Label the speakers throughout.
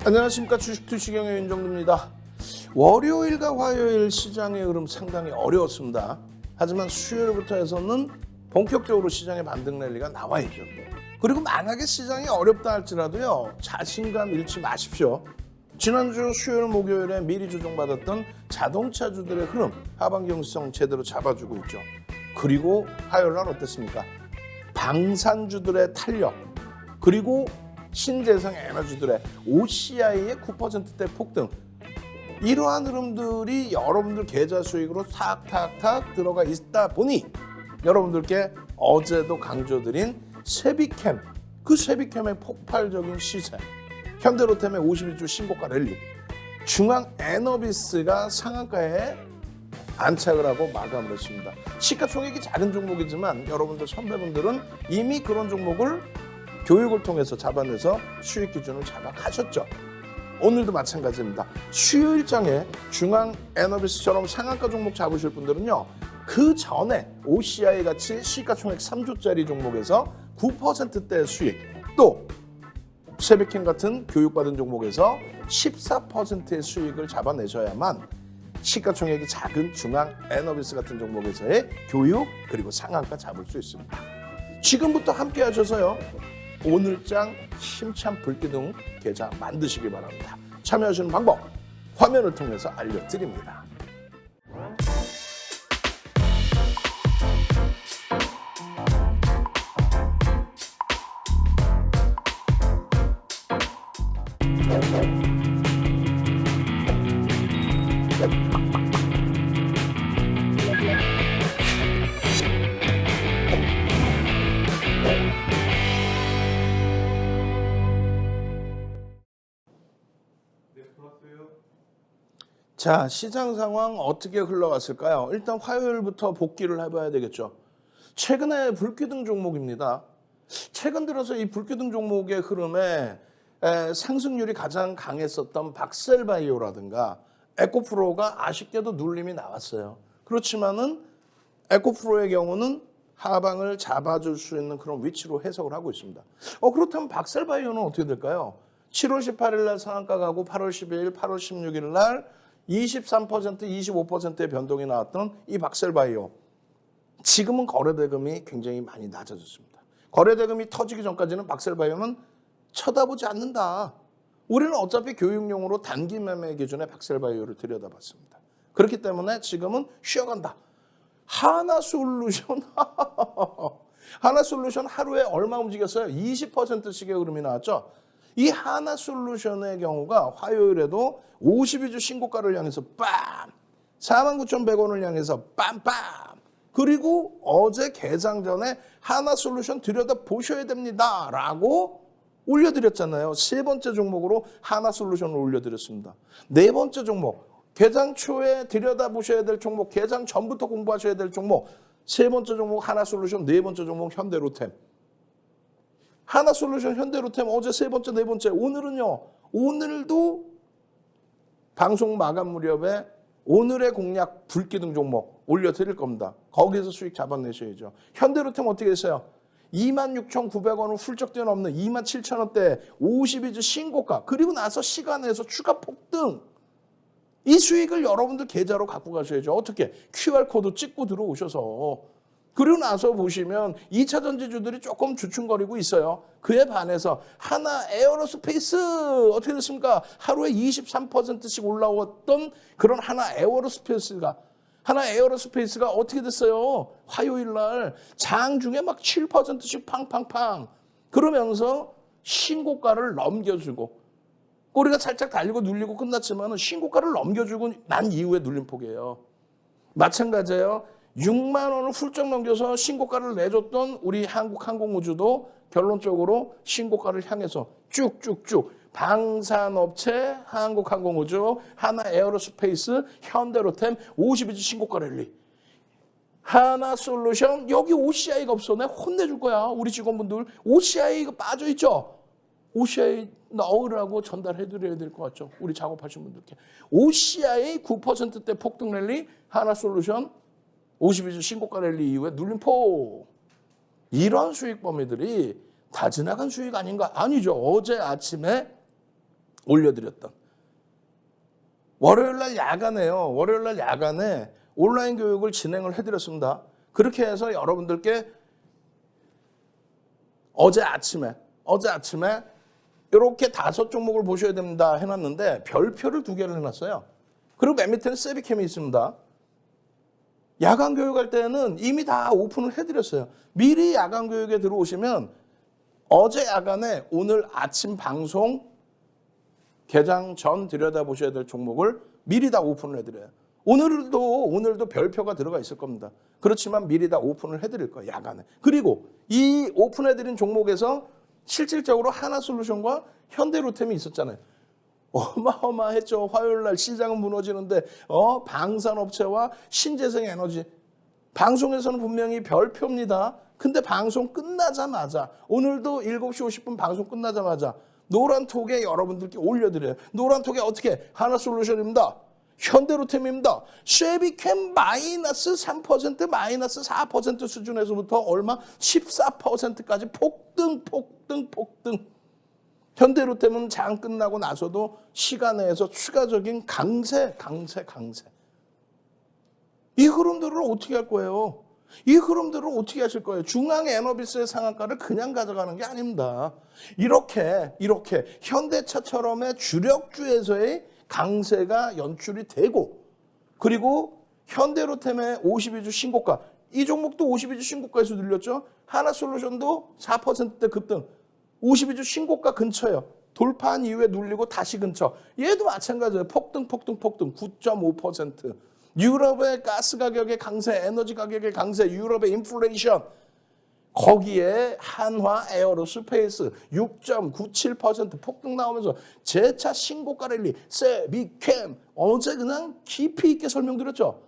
Speaker 1: 안녕하십니까. 주식투시경의 윤정두입니다. 월요일과 화요일 시장의 흐름 상당히 어려웠습니다. 하지만 수요일부터 해서는 본격적으로 시장의 반등 랠리가 나와야죠. 그리고 만약에 시장이 어렵다 할지라도요, 자신감 잃지 마십시오. 지난주 수요일 목요일에 미리 조정받았던 자동차주들의 흐름, 하반기 형성 제대로 잡아주고 있죠. 그리고 화요일날 어땠습니까? 방산주들의 탄력, 그리고 신재생 에너지들의 OCI의 9%대 폭등, 이러한 흐름들이 여러분들 계좌 수익으로 탁탁탁 들어가 있다 보니 여러분들께 어제도 강조드린 세비캠, 그 세비캠의 폭발적인 시세, 현대로템의 52주 신고가 랠리, 중앙에너비스가 상한가에 안착을 하고 마감을 했습니다. 시가총액이 작은 종목이지만 여러분들 선배분들은 이미 그런 종목을 교육을 통해서 잡아내서 수익 기준을 잡아가셨죠. 오늘도 마찬가지입니다. 수요일장에 중앙에너비스처럼 상한가 종목 잡으실 분들은요, 그 전에 OCI 같이 시가총액 3조짜리 종목에서 9%대 수익, 또 세비캠 같은 교육받은 종목에서 14%의 수익을 잡아내셔야만 시가총액이 작은 중앙에너비스 같은 종목에서의 교육 그리고 상한가 잡을 수 있습니다. 지금부터 함께 하셔서요, 오늘장 힘찬 불기둥 계좌 만드시기 바랍니다. 참여하시는 방법 화면을 통해서 알려드립니다. 자, 시장 상황 어떻게 흘러갔을까요? 일단 화요일부터 복귀를 해봐야 되겠죠. 최근에 불기둥 종목입니다. 최근 들어서 이 불기둥 종목의 흐름에 상승률이 가장 강했었던 박셀바이오라든가 에코프로가 아쉽게도 눌림이 나왔어요. 그렇지만은 에코프로의 경우는 하방을 잡아줄 수 있는 그런 위치로 해석을 하고 있습니다. 그렇다면 박셀바이오는 어떻게 될까요? 7월 18일 날 상한가 가고 8월 12일, 8월 16일 날 23%, 25%의 변동이 나왔던 이 박셀바이오, 지금은 거래대금이 굉장히 많이 낮아졌습니다. 거래대금이 터지기 전까지는 박셀바이오는 쳐다보지 않는다. 우리는 어차피 교육용으로 단기 매매 기준의 박셀바이오를 들여다봤습니다. 그렇기 때문에 지금은 쉬어간다. 하나솔루션 하나솔루션 하루에 얼마 움직였어요? 20%씩의 흐름이 나왔죠. 이 하나솔루션의 경우가 화요일에도 52주 신고가를 향해서 빰! 49,100원을 향해서 빰빰! 그리고 어제 개장 전에 하나솔루션 들여다보셔야 됩니다 라고 올려드렸잖아요. 세 번째 종목으로 하나솔루션을 올려드렸습니다. 네 번째 종목, 개장 초에 들여다보셔야 될 종목, 개장 전부터 공부하셔야 될 종목, 세 번째 종목 하나솔루션, 네 번째 종목 현대로템. 하나솔루션, 현대로템 어제 세 번째, 네 번째, 오늘은요, 오늘도 방송 마감 무렵에 오늘의 공략 불기둥 종목 올려드릴 겁니다. 거기에서 수익 잡아내셔야죠. 현대로템 어떻게 했어요? 26,900원을 훌쩍 뛰어넘는 27,000원대 52주 신고가, 그리고 나서 시간에서 추가 폭등. 이 수익을 여러분들 계좌로 갖고 가셔야죠. 어떻게? QR코드 찍고 들어오셔서. 그리고 나서 보시면 2차 전지주들이 조금 주춤거리고 있어요. 그에 반해서 하나 에어로스페이스 어떻게 됐습니까? 하루에 23%씩 올라왔던 그런 하나 에어로스페이스가 어떻게 됐어요? 화요일 날 장중에 막 7%씩 팡팡팡 그러면서 신고가를 넘겨주고, 꼬리가 살짝 달리고 눌리고 끝났지만 신고가를 넘겨주고 난 이후에 눌림폭이에요. 마찬가지예요. 6만 원을 훌쩍 넘겨서 신고가를 내줬던 우리 한국항공우주도 결론적으로 신고가를 향해서 쭉쭉쭉 방산업체, 한국항공우주, 하나에어로스페이스, 현대로템 52주 신고가 랠리. 하나솔루션, 여기 OCI가 없어. 내가 혼내줄 거야. 우리 직원분들 OCI가 빠져있죠. OCI 넣으라고 전달해드려야 될 것 같죠. 우리 작업하신 분들께. OCI 9%대 폭등 랠리, 하나솔루션 52주 신고가 랠리 이후에 눌림폭. 이런 수익 범위들이 다 지나간 수익 아닌가? 아니죠. 어제 아침에 올려드렸던. 월요일 날 야간에요. 월요일 날 야간에 온라인 교육을 진행을 해드렸습니다. 그렇게 해서 여러분들께 어제 아침에 이렇게 5종목을 보셔야 됩니다 해놨는데 별표를 2개를 해놨어요. 그리고 맨 밑에는 세비캠이 있습니다. 야간 교육할 때는 이미 다 오픈을 해드렸어요. 미리 야간 교육에 들어오시면 어제 야간에 오늘 아침 방송 개장 전 들여다보셔야 될 종목을 미리 다 오픈을 해드려요. 오늘도 별표가 들어가 있을 겁니다. 그렇지만 미리 다 오픈을 해드릴 거예요. 야간에. 그리고 이 오픈해드린 종목에서 실질적으로 하나솔루션과 현대로템이 있었잖아요. 어마어마했죠. 화요일 날 시장은 무너지는데 방산업체와 신재생에너지. 방송에서는 분명히 별표입니다. 근데 방송 끝나자마자 오늘도 7시 50분 방송 끝나자마자 노란톡에 여러분들께 올려드려요. 노란톡에 어떻게? 하나솔루션입니다. 현대로템입니다. 쉐비캠 마이너스 3% 마이너스 4% 수준에서부터 얼마? 14%까지 폭등. 현대로템은 장 끝나고 나서도 시간 내에서 추가적인 강세. 이 흐름들을 어떻게 할 거예요? 이 흐름들을 어떻게 하실 거예요? 중앙에너비스의 상한가를 그냥 가져가는 게 아닙니다. 이렇게 현대차처럼의 주력주에서의 강세가 연출이 되고 그리고 현대로템의 52주 신고가 이 종목도 52주 신고가에서 눌렸죠. 하나솔루션도 4%대 급등 52주 신고가 근처예요. 돌파한 이후에 눌리고 다시 근처. 얘도 마찬가지예요. 폭등 9.5%. 유럽의 가스 가격의 강세, 에너지 가격의 강세, 유럽의 인플레이션. 거기에 한화 에어로스페이스 6.97% 폭등 나오면서 재차 신고가 랠리, 세비캠 어제 그냥 깊이 있게 설명드렸죠.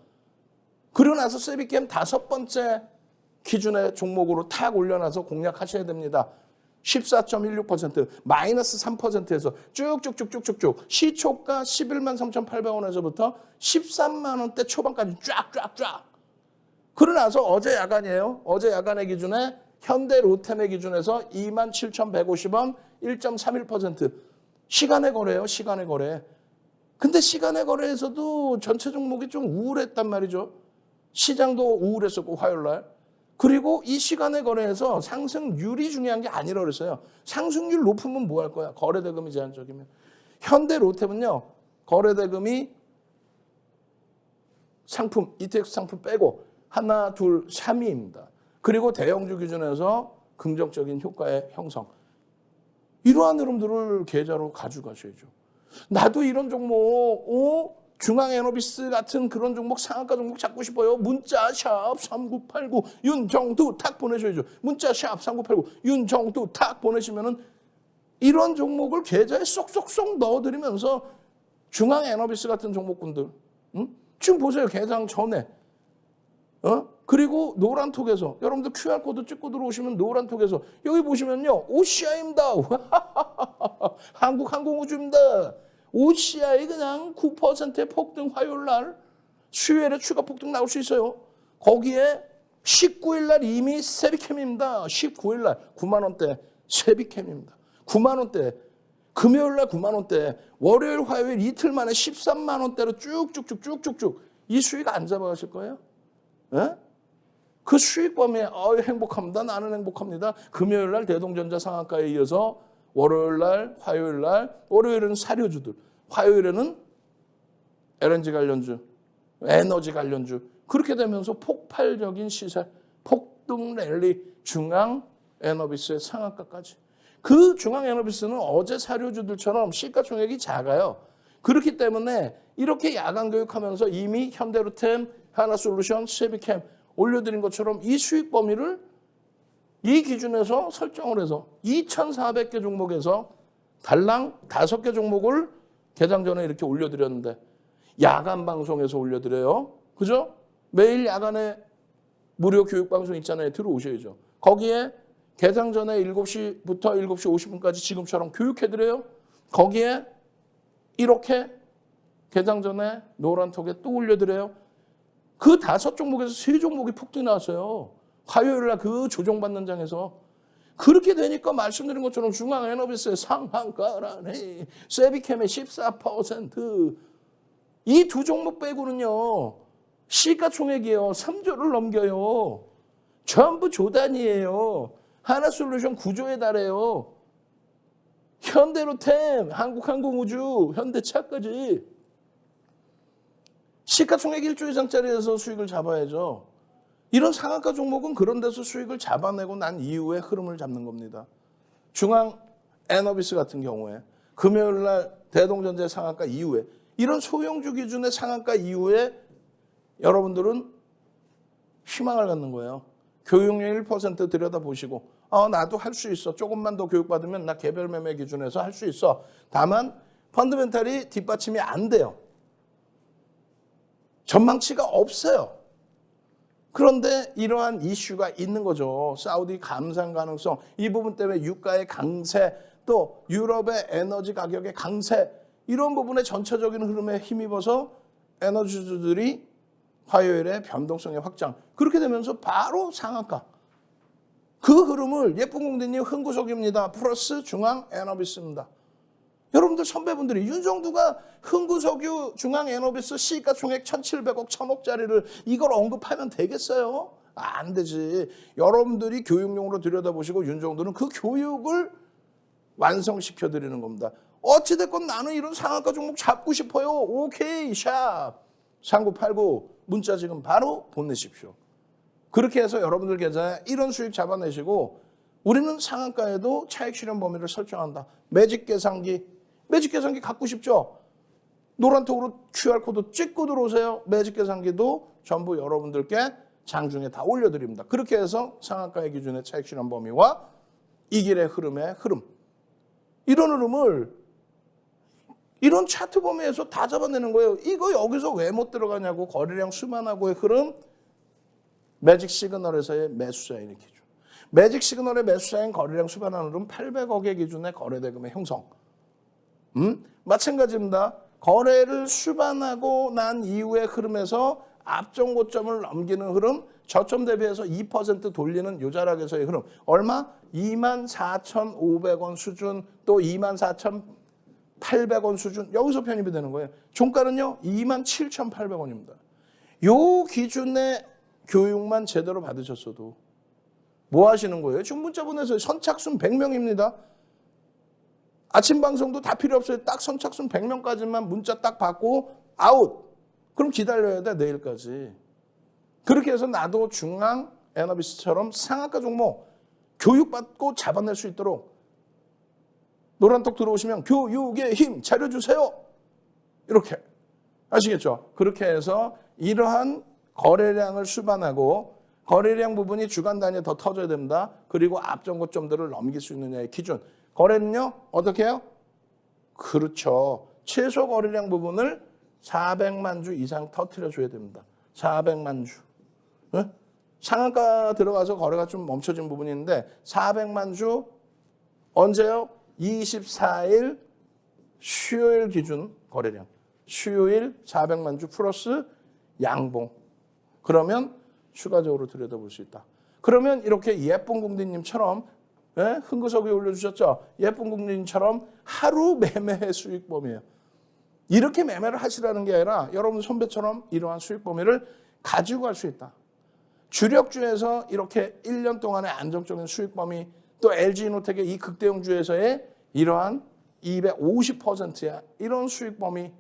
Speaker 1: 그러고 나서 세비캠 5번째 기준의 종목으로 탁 올려놔서 공략하셔야 됩니다. 14.16% 마이너스 3%에서 쭉쭉쭉쭉쭉 시초가 11만 3,800원에서부터 13만 원대 초반까지 쫙. 그러나서 어제 야간이에요. 어제 야간의 기준에 현대로템의 기준에서 27,150원 1.31% 시간의 거래예요. 시간의 거래. 근데 시간의 거래에서도 전체 종목이 좀 우울했단 말이죠. 시장도 우울했었고 화요일 날. 그리고 이 시간의 거래에서 상승률이 중요한 게 아니라 그랬어요. 상승률 높으면 뭐 할 거야? 거래대금이 제한적이면. 현대로템은요. 거래대금이 상품, ETX 상품 빼고 하나, 둘, 3위입니다. 그리고 대형주 기준에서 긍정적인 효과의 형성. 이러한 흐름들을 계좌로 가져가셔야죠. 나도 이런 종목, 중앙에너비스 같은 그런 종목, 상한가 종목 잡고 싶어요. 문자 샵 3989 윤정두 탁 보내셔야죠. 문자 샵 3989 윤정두 탁 보내시면은 이런 종목을 계좌에 쏙쏙쏙 넣어드리면서 중앙에너비스 같은 종목군들, 지금 보세요. 개장 전에. 그리고 노란톡에서 여러분들 QR코드 찍고 들어오시면 노란톡에서 여기 보시면요. OCI입니다. 한국항공우주입니다. OCI 그냥 9%의 폭등 화요일 날 수요일에 추가 폭등 나올 수 있어요. 거기에 19일 날 이미 세비캠입니다. 19일 날 9만 원대 세비캠입니다. 9만 원대. 금요일 날 9만 원대. 월요일 화요일 이틀 만에 13만 원대로 쭉쭉쭉 이 수익 안 잡아가실 거예요? 예? 그 수익 범위에 행복합니다. 나는 행복합니다. 금요일 날 대동전자 상한가에 이어서 월요일 날, 화요일 날, 월요일은 사료주들, 화요일에는 LNG 관련주, 에너지 관련주 그렇게 되면서 폭발적인 시세, 폭등 랠리, 중앙 에너비스의 상한가까지. 그 중앙 에너비스는 어제 사료주들처럼 시가총액이 작아요. 그렇기 때문에 이렇게 야간 교육하면서 이미 현대로템, 하나솔루션, 세비캠 올려드린 것처럼 이 수익 범위를 이 기준에서 설정을 해서 2,400개 종목에서 달랑 5개 종목을 개장 전에 이렇게 올려드렸는데 야간 방송에서 올려드려요. 그죠? 매일 야간에 무료 교육 방송 있잖아요. 들어오셔야죠. 거기에 개장 전에 7시부터 7시 50분까지 지금처럼 교육해드려요. 거기에 이렇게 개장 전에 노란톡에 또 올려드려요. 그 5종목에서 3종목이 폭등이 나왔어요. 화요일 날 그 조정받는 장에서. 그렇게 되니까 말씀드린 것처럼 중앙에너비스의 상한가라네. 세비캠의 14%. 이 두 종목 빼고는요. 시가총액이요. 3조를 넘겨요. 전부 조단이에요. 하나솔루션 9조에 달해요. 현대로템, 한국항공우주, 현대차까지. 시가총액 1조 이상짜리에서 수익을 잡아야죠. 이런 상한가 종목은 그런 데서 수익을 잡아내고 난 이후에 흐름을 잡는 겁니다. 중앙에너비스 같은 경우에 금요일 날 대동전자 상한가 이후에 이런 소형주 기준의 상한가 이후에 여러분들은 희망을 갖는 거예요. 교육료 1% 들여다보시고 나도 할 수 있어. 조금만 더 교육받으면 나 개별 매매 기준에서 할 수 있어. 다만 펀더멘탈이 뒷받침이 안 돼요. 전망치가 없어요. 그런데 이러한 이슈가 있는 거죠. 사우디 감산 가능성, 이 부분 때문에 유가의 강세, 또 유럽의 에너지 가격의 강세, 이런 부분의 전체적인 흐름에 힘입어서 에너지주들이 화요일에 변동성의 확장. 그렇게 되면서 바로 상한가. 그 흐름을 예쁜 공대님 흥구석유입니다. 플러스 중앙에너비스입니다. 여러분들 선배분들이 윤정두가 흥구석유 중앙에너비스 시가총액 1,700억, 1,000억짜리를 이걸 언급하면 되겠어요? 안 되지. 여러분들이 교육용으로 들여다보시고 윤정두는 그 교육을 완성시켜드리는 겁니다. 어찌됐건 나는 이런 상한가 종목 잡고 싶어요. 오케이, 샵. 3989 문자 지금 바로 보내십시오. 그렇게 해서 여러분들 계좌에 이런 수익 잡아내시고 우리는 상한가에도 차익 실현 범위를 설정한다. 매직 계산기 갖고 싶죠? 노란톡으로 QR코드 찍고 들어오세요. 매직 계산기도 전부 여러분들께 장중에 다 올려드립니다. 그렇게 해서 상한가의 기준의 차익 실현 범위와 이 길의 흐름의 흐름. 이런 흐름을 이런 차트 범위에서 다 잡아내는 거예요. 이거 여기서 왜 못 들어가냐고. 거래량 수만하고의 흐름, 매직 시그널에서의 매수자인의 기준. 매직 시그널의 매수자인 거래량 수반하는 흐름 800억의 기준의 거래대금의 형성. 마찬가지입니다. 거래를 수반하고 난 이후의 흐름에서 앞전 고점을 넘기는 흐름, 저점 대비해서 2% 돌리는 요자락에서의 흐름. 얼마? 24,500원 수준, 또 24,800원 수준. 여기서 편입이 되는 거예요. 종가는요 27,800원입니다. 요 기준의 교육만 제대로 받으셨어도 뭐 하시는 거예요? 지금 문자 보내서 선착순 100명입니다. 아침 방송도 다 필요 없어요. 딱 선착순 100명까지만 문자 딱 받고 아웃. 그럼 기다려야 돼, 내일까지. 그렇게 해서 나도 중앙에너비스처럼 상한가 종목 교육받고 잡아낼 수 있도록 노란톡 들어오시면 교육의 힘 차려주세요. 이렇게 아시겠죠? 그렇게 해서 이러한 거래량을 수반하고 거래량 부분이 주간 단위에 더 터져야 됩니다. 그리고 앞전 고점들을 넘길 수 있느냐의 기준. 거래는요 어떻게 해요? 그렇죠. 최소 거래량 부분을 400만 주 이상 터뜨려줘야 됩니다. 400만 주. 네? 상한가 들어가서 거래가 좀 멈춰진 부분이 있는데 400만 주 언제요? 24일 수요일 기준 거래량. 수요일 400만 주 플러스 양봉. 그러면 추가적으로 들여다볼 수 있다. 그러면 이렇게 예쁜 공디님처럼 흥구석에 올려주셨죠? 예쁜 공디님처럼 하루 매매 수익 범위예요. 이렇게 매매를 하시라는 게 아니라 여러분 선배처럼 이러한 수익 범위를 가지고 갈 수 있다. 주력주에서 이렇게 1년 동안의 안정적인 수익 범위, 또 LG이노텍의 이 극대형주에서의 이러한 250%야. 이런 수익 범위,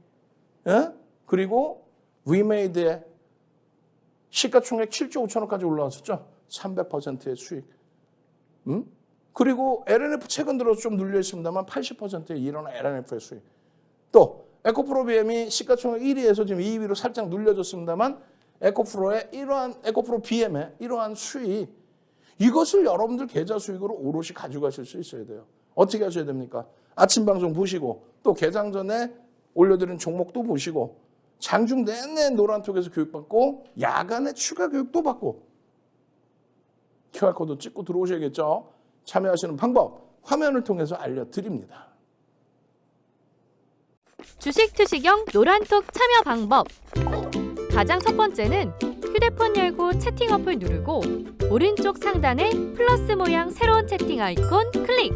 Speaker 1: 그리고 위메이드의 시가총액 7조 5천억까지 올라왔었죠. 300%의 수익. 그리고 LNF 최근 들어서 좀 눌려 있습니다만 80%의 이런 LNF의 수익. 또 에코프로 BM이 시가총액 1위에서 지금 2위로 살짝 눌려졌습니다만 에코프로의 이러한 에코프로 BM의 이러한 수익, 이것을 여러분들 계좌 수익으로 오롯이 가져가실 수 있어야 돼요. 어떻게 하셔야 됩니까? 아침 방송 보시고 또 개장 전에 올려드린 종목도 보시고 장중 내내 노란톡에서 교육받고 야간에 추가 교육도 받고 QR코드 찍고 들어오셔야겠죠. 참여하시는 방법 화면을 통해서 알려드립니다.
Speaker 2: 주식 투시경 노란톡 참여 방법. 가장 첫 번째는 휴대폰 열고 채팅 어플 누르고 오른쪽 상단에 플러스 모양 새로운 채팅 아이콘 클릭.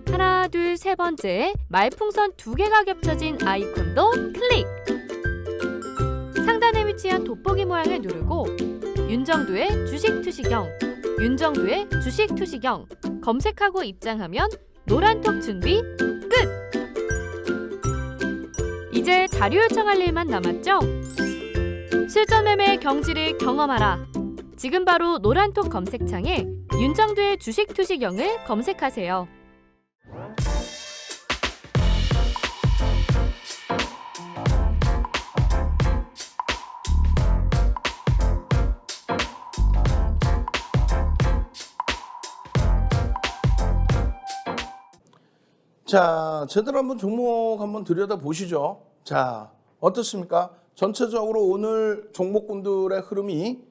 Speaker 2: 하나, 둘, 세 번째 말풍선 2개가 겹쳐진 아이콘도 클릭. 상단에 위치한 돋보기 모양을 누르고 윤정두의 주식 투시경, 윤정두의 주식 투시경 검색하고 입장하면 노란톡 준비 끝! 이제 자료 요청할 일만 남았죠? 실전 매매 경지를 경험하라. 지금 바로 노란톡 검색창에 윤정두의 주식 투시경을 검색하세요.
Speaker 1: 자, 제대로 한번 종목 한번 들여다 보시죠. 자, 어떻습니까? 전체적으로 오늘 종목군들의 흐름이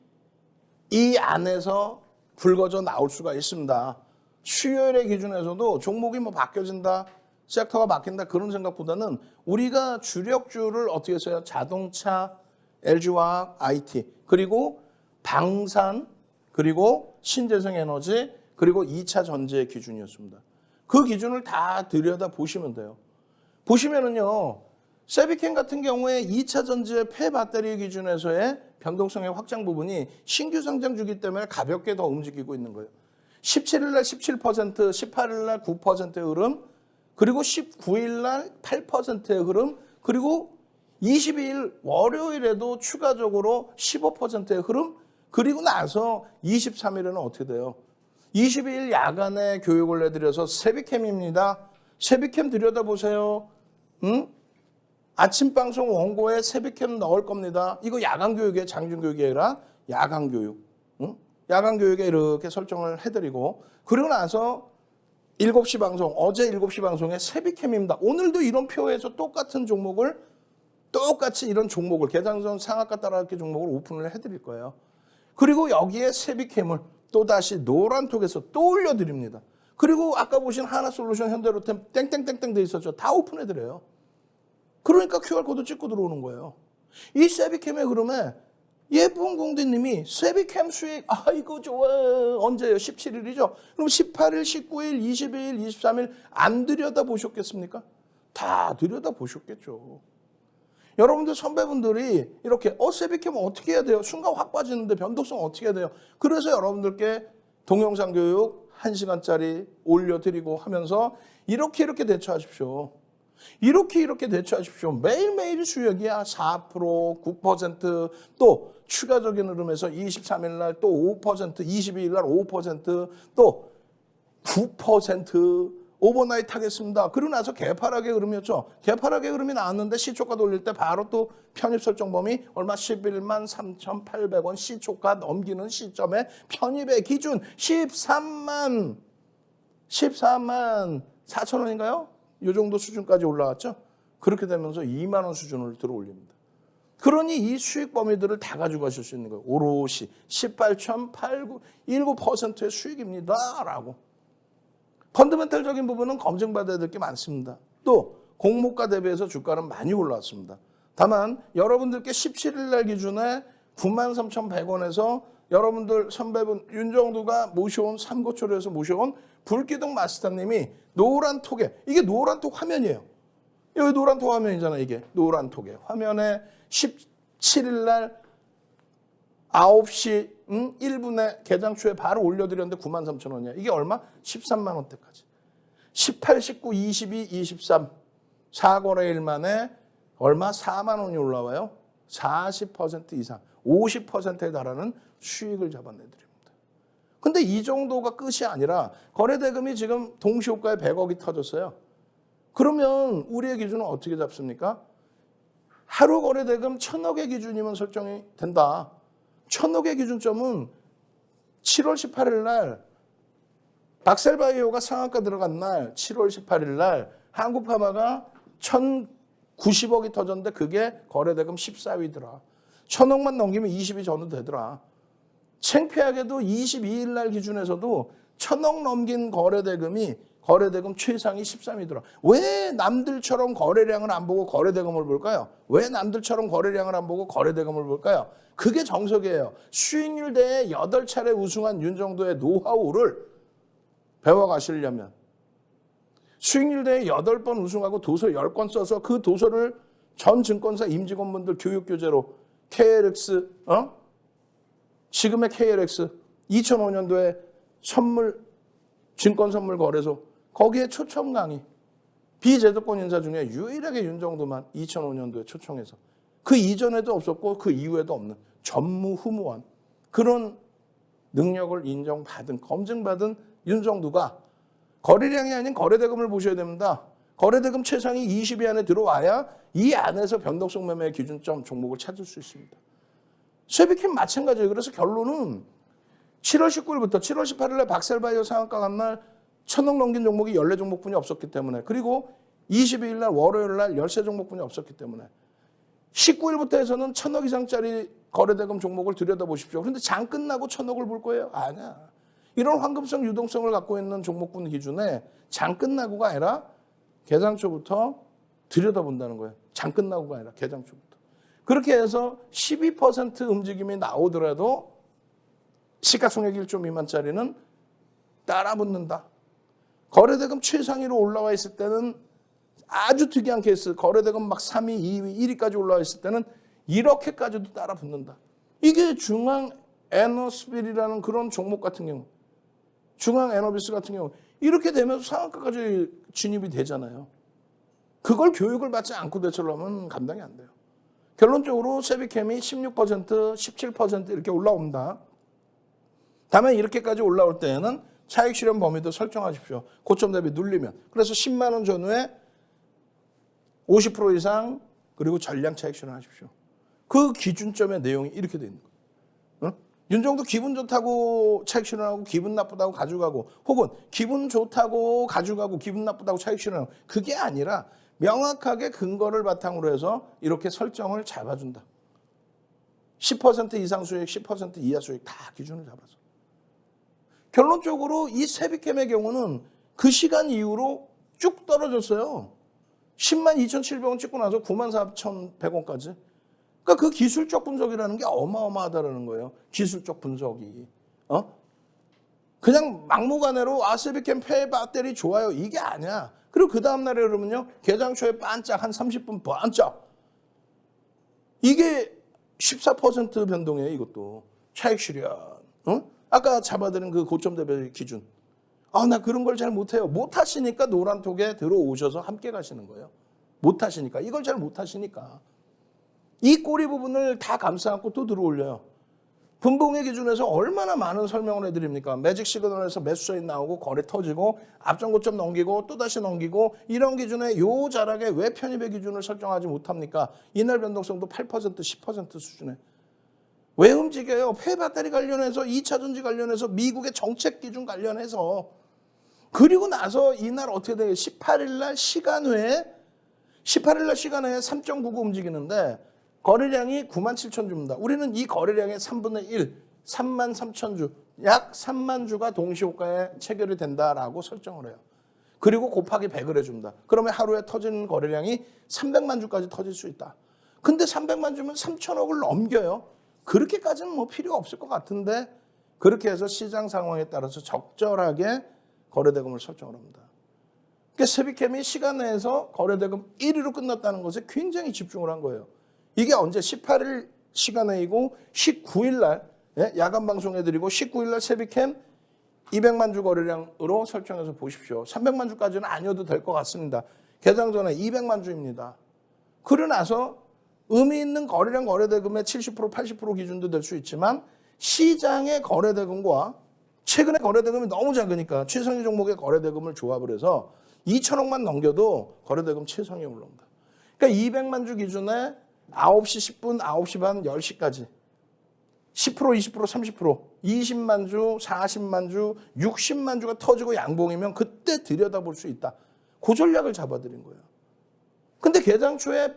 Speaker 1: 이 안에서 불거져 나올 수가 있습니다. 수요일의 기준에서도 종목이 뭐 바뀌어진다, 섹터가 바뀐다 그런 생각보다는 우리가 주력주를 어떻게 써요? 자동차, LG화학, IT, 그리고 방산, 그리고 신재생에너지, 그리고 2차 전지의 기준이었습니다. 그 기준을 다 들여다 보시면 돼요. 보시면은요, 세비캠 같은 경우에 2차 전지의 폐배터리 기준에서의 변동성의 확장 부분이 신규 상장주기 때문에 가볍게 더 움직이고 있는 거예요. 17일 날 17%, 18일 날 9%의 흐름, 그리고 19일 날 8%의 흐름, 그리고 22일 월요일에도 추가적으로 15%의 흐름, 그리고 나서 23일에는 어떻게 돼요? 22일 야간에 교육을 해드려서 세비캠입니다. 세비캠 들여다보세요. 응? 아침 방송 원고에 세비캠 넣을 겁니다. 이거 야간 교육에 장중 교육이 아니라 야간 교육. 응? 야간 교육에 이렇게 설정을 해드리고, 그리고 나서 7시 방송, 어제 7시 방송에 세비캠입니다. 오늘도 이런 표에서 똑같은 종목을, 똑같이 이런 종목을, 개장전 상한가 따라잡기 종목을 오픈을 해드릴 거예요. 그리고 여기에 세비캠을 또다시 노란톡에서 또 올려드립니다. 그리고 아까 보신 하나솔루션, 현대로템 땡땡땡땡 돼 있었죠. 다 오픈해드려요. 그러니까 QR코드 찍고 들어오는 거예요. 이 세비캠의 흐름에 예쁜 공대님이 세비캠 수익, 이거 좋아. 언제요? 17일이죠. 그럼 18일, 19일, 22일, 23일 안 들여다보셨겠습니까? 다 들여다보셨겠죠. 여러분들 선배분들이 이렇게 세비캠 어떻게 해야 돼요? 순간 확 빠지는데 변동성 어떻게 해야 돼요? 그래서 여러분들께 동영상 교육 1시간짜리 올려드리고 하면서 이렇게 대처하십시오. 이렇게 대처하십시오. 매일매일 수익이야. 4%, 9%, 또 추가적인 흐름에서 23일 날 또 5%, 22일 날 5%, 또 9% 오버나이트 하겠습니다. 그러고 나서 개파락의 흐름이었죠. 개파락의 흐름이 나왔는데 시초가 돌릴 때 바로 또 편입 설정 범위 얼마? 11만 3,800원 시초가 넘기는 시점에 편입의 기준 14만 4천 원인가요? 이 정도 수준까지 올라왔죠. 그렇게 되면서 2만 원 수준을 들어 올립니다. 그러니 이 수익 범위들을 다 가지고 가실 수 있는 거예요. 오롯이 18.8919%의 수익입니다. 라고. 펀더멘탈적인 부분은 검증받아야 될 게 많습니다. 또 공모가 대비해서 주가는 많이 올라왔습니다. 다만 여러분들께 17일 날 기준에 93,100원에서 여러분들 선배분 윤정두가 모셔온 삼고초려에서 모셔온 불기둥 마스터님이 노란톡에, 이게 노란톡 화면이에요. 여기 노란톡 화면이잖아. 이게 노란톡에 화면에 17일 날 9시 1분에 개장 초에 바로 올려드렸는데 93,000원이야. 이게 얼마? 13만 원대까지. 18, 19, 22, 23 4거래일 만에 얼마? 4만 원이 올라와요. 40% 이상, 50%에 달하는 수익을 잡아내드립니다. 근데 이 정도가 끝이 아니라 거래대금이 지금 동시효과에 100억이 터졌어요. 그러면 우리의 기준은 어떻게 잡습니까? 하루 거래대금 1,000억의 기준이면 설정이 된다. 1,000억의 기준점은 7월 18일 날 박셀바이오가 상한가 들어간 날 7월 18일 날 한국파마가 1,090억이 터졌는데 그게 거래대금 14위더라. 1,000억만 넘기면 20위 전후 되더라. 창피하게도 22일 날 기준에서도 1,000억 넘긴 거래대금이 거래대금 최상위 13위더라. 왜 남들처럼 거래량을 안 보고 거래대금을 볼까요? 왜 남들처럼 거래량을 안 보고 거래대금을 볼까요? 그게 정석이에요. 수익률 대회 8차례 우승한 윤정도의 노하우를 배워가시려면 수익률 대회 8번 우승하고 도서 10권 써서 그 도서를 전 증권사 임직원분들 교육교재로 KLX, 지금의 KLX 2005년도에 증권선물거래소 거기에 초청 강의 비제도권 인사 중에 유일하게 윤정도만 2005년도에 초청해서 그 이전에도 없었고 그 이후에도 없는 전무후무한 그런 능력을 인정받은 검증받은 윤정도가 거래량이 아닌 거래대금을 보셔야 됩니다. 거래대금 최상위 20위 안에 들어와야 이 안에서 변동성 매매 기준점 종목을 찾을 수 있습니다. 세비캠 마찬가지예요. 그래서 결론은 7월 19일부터 7월 18일에 박셀바이오 상한가 간 날 1,000억 넘긴 종목이 14종목뿐이 없었기 때문에 그리고 22일 날 월요일 날 13종목뿐이 없었기 때문에 19일부터 해서는 1,000억 이상짜리 거래대금 종목을 들여다보십시오. 그런데 장 끝나고 1,000억을 볼 거예요? 아니야. 이런 황금성 유동성을 갖고 있는 종목군 기준에 장 끝나고가 아니라 개장 초부터 들여다본다는 거예요. 장 끝나고가 아니라 개장 초부터. 그렇게 해서 12% 움직임이 나오더라도 시가총액 1조 미만짜리는 따라붙는다. 거래대금 최상위로 올라와 있을 때는 아주 특이한 케이스. 거래대금 막 3위, 2위, 1위까지 올라와 있을 때는 이렇게까지도 따라붙는다. 이게 중앙에너스빌이라는 그런 종목 같은 경우, 중앙에너비스 같은 경우 이렇게 되면서 상한가까지 진입이 되잖아요. 그걸 교육을 받지 않고 대처를 하면 감당이 안 돼요. 결론적으로 세비캠이 16%, 17% 이렇게 올라옵니다. 다만 이렇게까지 올라올 때에는 차익 실현 범위도 설정하십시오. 고점 대비 눌리면. 그래서 10만 원 전후에 50% 이상 그리고 전량 차익 실현하십시오. 그 기준점의 내용이 이렇게 돼 있는 거예요. 윤정도 기분 좋다고 차익 실현하고 기분 나쁘다고 가져가고 혹은 기분 좋다고 가져가고 기분 나쁘다고 차익 실현하고 그게 아니라 명확하게 근거를 바탕으로 해서 이렇게 설정을 잡아준다. 10% 이상 수익, 10% 이하 수익 다 기준을 잡아서. 결론적으로 이 세비캠의 경우는 그 시간 이후로 쭉 떨어졌어요. 10만 2,700원 찍고 나서 9만 4,100원까지. 그러니까 그 기술적 분석이라는 게 어마어마하다는 거예요. 기술적 분석이. 그냥 막무가내로 세비캠 폐 배터리 좋아요. 이게 아니야. 그리고 그 다음날에 그러면요. 개장 초에 반짝 한 30분 반짝. 이게 14% 변동이에요. 이것도. 차익 실현. 아까 잡아드린 그 고점 대비 기준. 나 그런 걸 잘 못해요. 못하시니까 노란톡에 들어오셔서 함께 가시는 거예요. 못하시니까. 이걸 잘 못하시니까. 이 꼬리 부분을 다 감싸 안고 또 들어올려요. 분봉의 기준에서 얼마나 많은 설명을 해드립니까? 매직 시그널에서 매수 사인 나오고 거래 터지고 앞전 고점 넘기고 또다시 넘기고 이런 기준에 요 자락에 왜 편입의 기준을 설정하지 못합니까? 이날 변동성도 8% 10% 수준에. 왜 움직여요? 폐배터리 관련해서 2차 전지 관련해서 미국의 정책 기준 관련해서 그리고 나서 이날 어떻게 돼요? 18일 날 시간외에 3.99 움직이는데 거래량이 97,000주입니다. 우리는 이 거래량의 3분의 1, 33,000주, 약 3만 주가 동시호가에 체결이 된다라고 설정을 해요. 그리고 곱하기 100을 해줍니다. 그러면 하루에 터지는 거래량이 300만 주까지 터질 수 있다. 근데 300만 주면 3,000억을 넘겨요. 그렇게까지는 뭐 필요가 없을 것 같은데 그렇게 해서 시장 상황에 따라서 적절하게 거래대금을 설정을 합니다. 그러니까 세비캠이 시간 내에서 거래대금 1위로 끝났다는 것에 굉장히 집중을 한 거예요. 이게 언제 18일 시간회이고 19일 날 야간 방송해드리고 19일 날 세비캠 200만 주 거래량으로 설정해서 보십시오. 300만 주까지는 아니어도 될 것 같습니다. 개장 전에 200만 주입니다. 그러고 나서 의미 있는 거래량 거래대금의 70% 80% 기준도 될 수 있지만 시장의 거래대금과 최근에 거래대금이 너무 작으니까 최상위 종목의 거래대금을 조합을 해서 2천억만 넘겨도 거래대금 최상위에 올라옵니다. 그러니까 200만 주 기준에 9시 10분, 9시 반, 10시까지 10%, 20%, 30%, 20만 주, 40만 주, 60만 주가 터지고 양봉이면 그때 들여다볼 수 있다. 그 전략을 잡아드린 거예요. 근데 개장 초에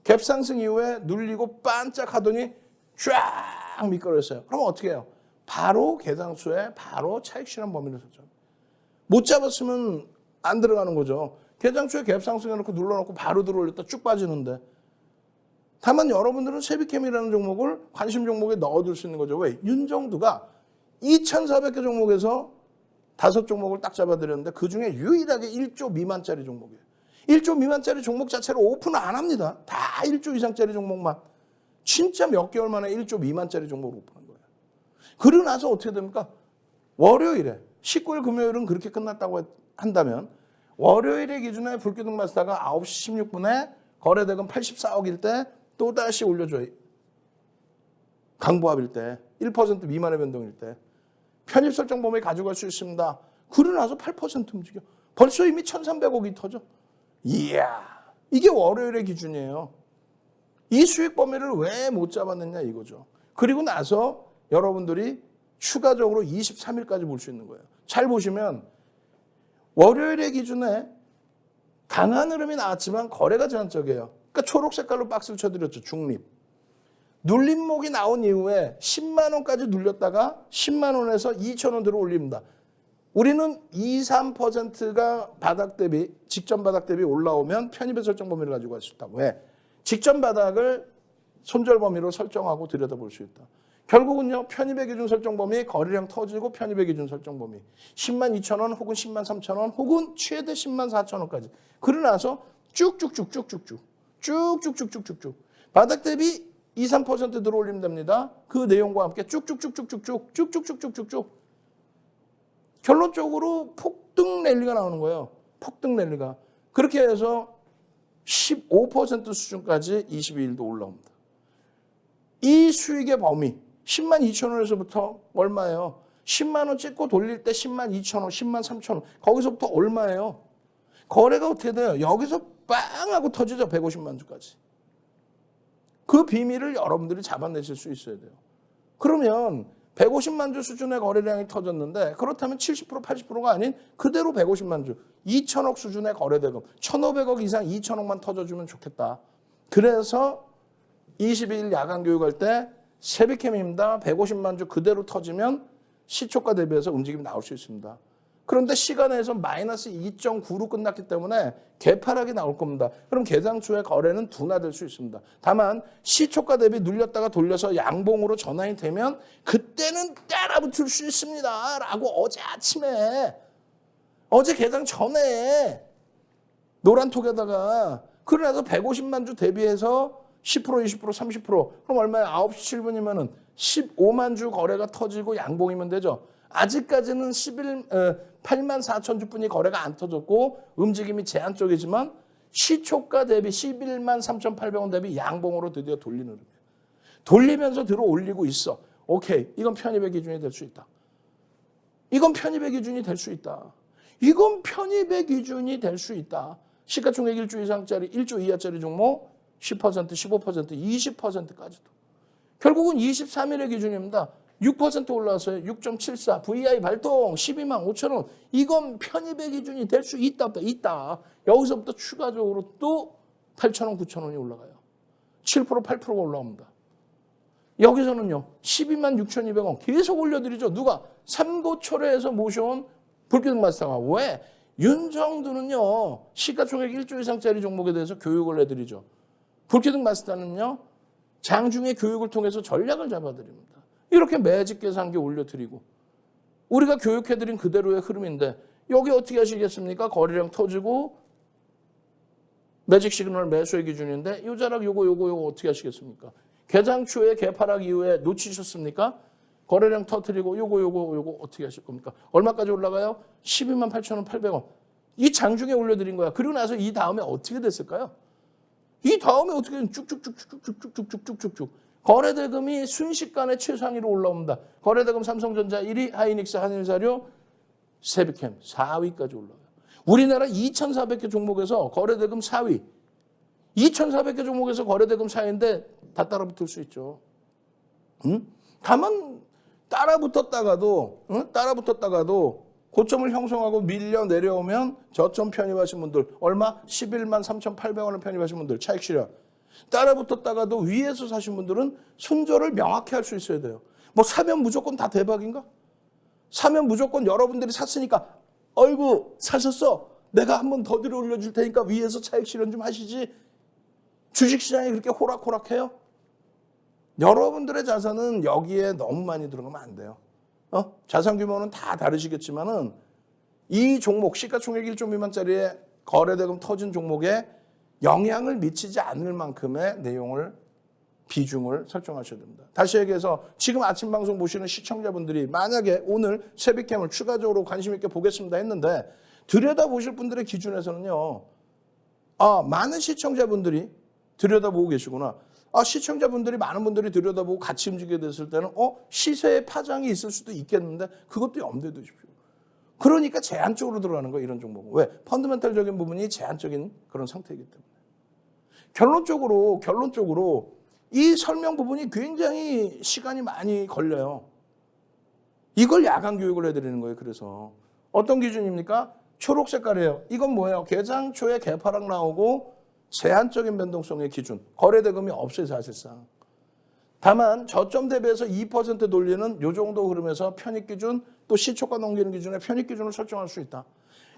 Speaker 1: 갭 상승 이후에 눌리고 반짝하더니 쫙 미끄러졌어요. 그럼 어떻게 해요? 바로 개장 초에 바로 차익 실현 범위를 설정. 못 잡았으면 안 들어가는 거죠. 개장초에 갭 상승해놓고 눌러놓고 바로 들어올렸다 쭉 빠지는데. 다만 여러분들은 세비캠이라는 종목을 관심 종목에 넣어둘 수 있는 거죠. 왜? 윤정두가 2,400개 종목에서 5종목을 딱 잡아드렸는데 그중에 유일하게 1조 미만짜리 종목이에요. 1조 미만짜리 종목 자체를 오픈을 안 합니다. 다 1조 이상짜리 종목만. 진짜 몇 개월 만에 1조 미만짜리 종목을 오픈한 거예요. 그러고 나서 어떻게 됩니까? 월요일에 19일 금요일은 그렇게 끝났다고 한다면 월요일에 기준에 불기둥 마스터가 9시 16분에 거래대금 84억일 때 또다시 올려줘요. 강보합일 때 1% 미만의 변동일 때 편입 설정 범위 가져갈 수 있습니다. 그러고 나서 8% 움직여. 벌써 이미 1,300억이 터져. 이야, 이게 월요일의 기준이에요. 이 수익 범위를 왜 못 잡았느냐 이거죠. 그리고 나서 여러분들이 추가적으로 23일까지 볼 수 있는 거예요. 잘 보시면 월요일의 기준에 강한 흐름이 나왔지만 거래가 제한적이에요. 그러니까 초록 색깔로 박스를 쳐드렸죠. 중립. 눌림목이 나온 이후에 10만 원까지 눌렸다가 10만 원에서 2천 원 들어 올립니다. 우리는 2, 3%가 바닥 대비 직전 바닥 대비 올라오면 편입의 설정 범위를 가지고 갈 수 있다. 왜? 직전 바닥을 손절 범위로 설정하고 들여다볼 수 있다. 결국은요. 편입의 기준 설정 범위, 거래량 터지고 편입의 기준 설정 범위. 10만 2천 원 혹은 10만 3천 원 혹은 최대 10만 4천 원까지. 그러고 나서 쭉쭉쭉쭉쭉쭉 바닥 대비 2, 3% 들어올리면 됩니다. 그 내용과 함께 쭉쭉쭉쭉쭉 결론적으로 폭등 랠리가 나오는 거예요. 폭등 랠리가. 그렇게 해서 15% 수준까지 22일도 올라옵니다. 이 수익의 범위 10만 2천 원에서부터 얼마예요? 10만 원 찍고 돌릴 때 10만 2천 원, 10만 3천 원 거기서부터 얼마예요? 거래가 어떻게 돼요? 여기서 빵 하고 터지죠. 150만 주까지. 그 비밀을 여러분들이 잡아내실 수 있어야 돼요. 그러면 150만 주 수준의 거래량이 터졌는데 그렇다면 70% 80%가 아닌 그대로 150만 주 2천억 수준의 거래대금 1,500억 이상 2천억만 터져주면 좋겠다. 그래서 22일 야간 교육할 때 세비캠입니다. 150만 주 그대로 터지면 시초가 대비해서 움직임이 나올 수 있습니다. 그런데 시간에서 마이너스 2.9로 끝났기 때문에 개파락이 나올 겁니다. 그럼 개장초의 거래는 둔화될 수 있습니다. 다만 시초가 대비 눌렸다가 돌려서 양봉으로 전환이 되면 그때는 따라붙을 수 있습니다. 라고 어제 아침에 어제 개장 전에 노란톡에다가 그러나서 150만 주 대비해서 10%, 20%, 30% 그럼 얼마야? 9시 7분이면은 15만 주 거래가 터지고 양봉이면 되죠. 아직까지는 8만 4천 주뿐이 거래가 안 터졌고 움직임이 제한적이지만 시초가 대비 11만 3,800원 대비 양봉으로 드디어 돌리는 흐름이에요. 돌리면서 들어 올리고 있어. 오케이. 이건 편입의 기준이 될 수 있다. 이건 편입의 기준이 될 수 있다. 이건 편입의 기준이 될 수 있다. 시가총액 1조 이상짜리, 1조 이하짜리 종목 10%, 15%, 20%까지도. 결국은 23일의 기준입니다. 6% 올라왔어요. 6.74. VI 발동 12만 5천 원. 이건 편입의 기준이 될 수 있다 없다? 있다. 여기서부터 추가적으로 또 8천 원, 9천 원이 올라가요. 7%, 8%가 올라옵니다. 여기서는요. 12만 6,200원 계속 올려드리죠. 누가? 삼고초려에서 모셔온 불기둥 마스터가. 왜? 윤정두는요. 시가총액 1조 이상짜리 종목에 대해서 교육을 해드리죠. 불기둥 마스터는요. 장중에 교육을 통해서 전략을 잡아드립니다. 이렇게 매직 계산기 올려드리고 우리가 교육해드린 그대로의 흐름인데 여기 어떻게 하시겠습니까? 거래량 터지고 매직 시그널 매수의 기준인데 요 자락 요거 어떻게 하시겠습니까? 개장 초에 개파락 이후에 놓치셨습니까? 거래량 터뜨리고 요거 어떻게 하실 겁니까? 얼마까지 올라가요? 12만 8천 800원. 이 장중에 올려드린 거야. 그리고 나서 이 다음에 어떻게 됐을까요? 이 다음에 어떻게 쭉쭉쭉쭉쭉쭉쭉쭉쭉 거래대금이 순식간에 최상위로 올라옵니다. 거래대금 삼성전자 1위, 하이닉스, 한일사료, 세비캠 4위까지 올라와요. 우리나라 2,400개 종목에서 거래대금 4위. 2,400개 종목에서 거래대금 4위인데 다 따라붙을 수 있죠. 다만 따라붙었다가도 고점을 형성하고 밀려 내려오면 저점 편입하신 분들 얼마? 11만 3,800원을 편입하신 분들 차익 실현. 따라붙었다가도 위에서 사신 분들은 손절을 명확히 할 수 있어야 돼요. 뭐 사면 무조건 다 대박인가? 사면 무조건 여러분들이 샀으니까 어이구 사셨어. 내가 한 번 더 들어 올려줄 테니까 위에서 차익 실현 좀 하시지. 주식시장이 그렇게 호락호락해요? 여러분들의 자산은 여기에 너무 많이 들어가면 안 돼요. 자산 규모는 다 다르시겠지만은 이 종목 시가총액 1조 미만짜리의 거래대금 터진 종목에 영향을 미치지 않을 만큼의 내용을 비중을 설정하셔야 됩니다. 다시 얘기해서 지금 아침 방송 보시는 시청자분들이 만약에 오늘 세비캠을 추가적으로 관심 있게 보겠습니다 했는데 들여다보실 분들의 기준에서는요. 많은 시청자분들이 들여다보고 계시구나. 시청자분들이 많은 분들이 들여다보고 같이 움직이게 됐을 때는 시세의 파장이 있을 수도 있겠는데 그것도 염두에 두십시오. 그러니까 제한적으로 들어가는 거예요. 이런 종목은. 왜? 펀더멘탈적인 부분이 제한적인 그런 상태이기 때문에. 결론적으로 이 설명 부분이 굉장히 시간이 많이 걸려요. 이걸 야간 교육을 해드리는 거예요. 그래서 어떤 기준입니까? 초록 색깔이에요. 이건 뭐예요? 개장 초에 개파락 나오고 제한적인 변동성의 기준. 거래대금이 없어요. 사실상. 다만 저점 대비해서 2% 돌리는 이 정도 흐름에서 편입기준 또 시초가 넘기는 기준에 편입기준을 설정할 수 있다.